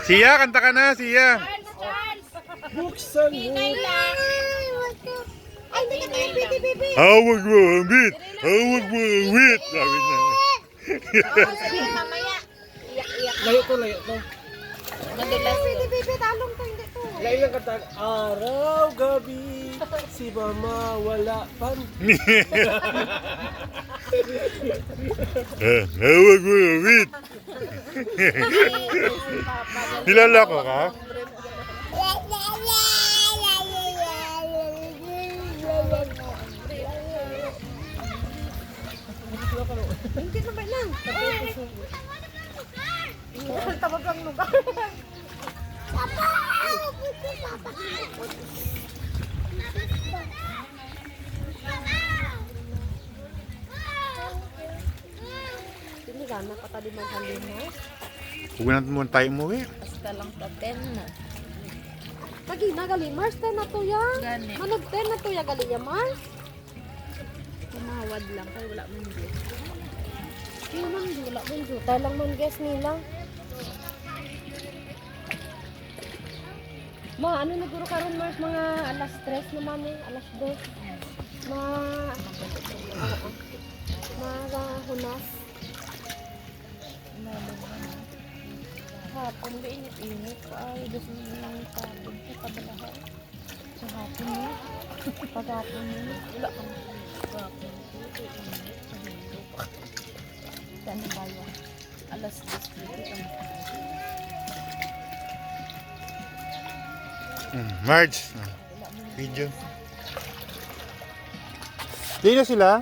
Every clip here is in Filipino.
Sia, kanta ka na, Sia. Buksan mo. Ay, hindi ka tayo pwede, bebe. Hawag mo ang beat. Hawag mo ang beat. Sabi niya. Sabihin mamaya. Iyak-iyak. Layo to, layo to. Madulas pwede, bebe. Talong to, hindi to. Layo lang kanta. Araw, gabi, si mama wala pan. Hawag mo ang beat. Nilalako ka? Hindi na ba lang? Tawag ang lugar. Hindi ka na patali maghalin mo. Huwag natin muna tayo umuwi. Basta lang ta 10 na. Lagi na gali Mars, 10 na to ya. Gani. Manog 10 na to ya gali ya Mars. Kumawad lang kay wala man guys. Hindi man, wala man dito. Tayo lang man guess nila. Ma, ano na guro karon Mars? Mga alas 3 naman eh. Alas 2. Mga hunas. Hapon ba init-init? Ay, gusto mo lang tawag sa kabalahan. Sa hapon mo. Pag-hapon mo. Wala kang hapon. Init. Nahilo pa. Saan na tayo? Alas 10 dito kami. Marge. Video. Di na sila?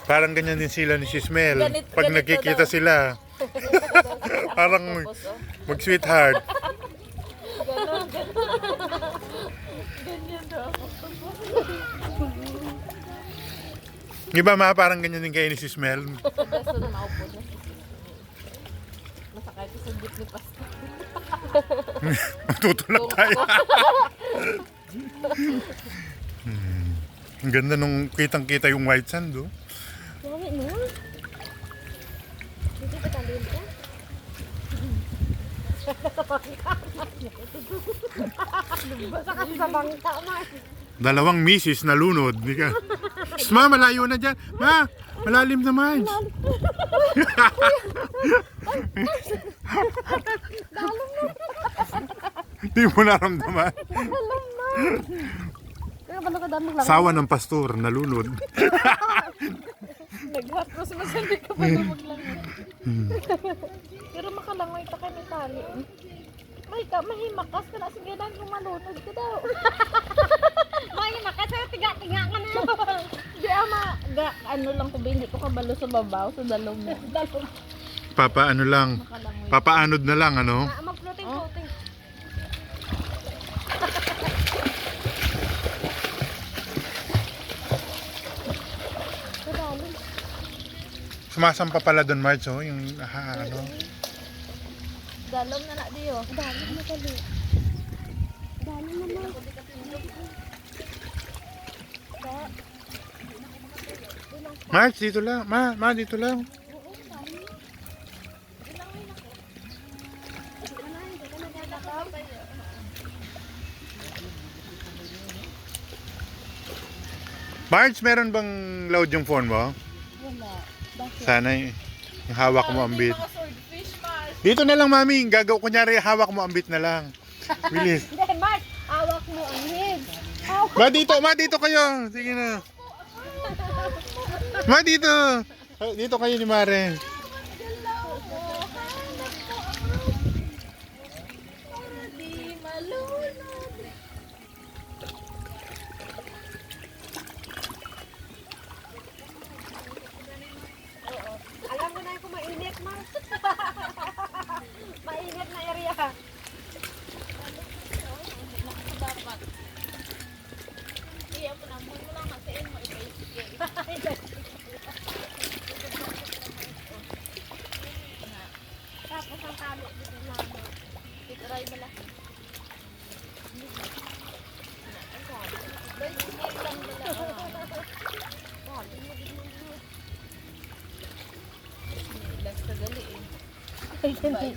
Parang ganyan din sila ni Sis Mel. Pag ganito nakikita daw. sila. Parang mag-sweetheart. Ganyan daw. Di ba ma, parang ganyan din kayo ni Sis Mel? Basta na maupo na. Masakay ko sa jeep ni Pastor. Tutulog tayo. Ang ganda nung kitang-kita yung white sand, oh. Sabi mo? Hindi ka talin ka? Basta kasi sa bangka, Mars. Dalawang misis na lunod. Di ka. Shh, ma, malayo na dyan. Ma, malalim na, Marge. Di mo naramdaman. Kaya pala ka dami lang. Sawa ng pastor, nalunod. Naghapros mas hindi ka pa maglangoy. Pero makalangoy ka kay may tali. Mahimakas ka na. Sige lang, gumalunod ka daw. Mahimakas, tiga-tiga ka na. Di ama, ano lang ko ba, hindi ko kabalo sa babaw, sa dalom mo. Papaano lang. Makalangoy. Papaanod na lang, ano? Mag-floating-floating. Sumasampa pala doon, Marge, oh. Yung, ano. Dalom na na diyo. Dami na kali. Dami naman. Marge, dito lang. Ma, dito lang. Marge, meron bang load yung phone mo? Wala. Bakit? Sana yung hawak mo ang bit. Mga swordfish, Mars. Dito na lang, mami. Gagaw, kunyari, hawak mo ang bit na lang. Bilis. Hindi, Mars. Awak mo ang head. Ma, dito kayo. Sige na. Ma, dito. Dito kayo ni Mare. Di malunod. Alam mo na kung mainit, Mars. Mainit na area. Dapat. Iya po naman mo lang kasi mo ipaisip. Tapos ang tali dito lang. Itaray malaki. Ay, ganun.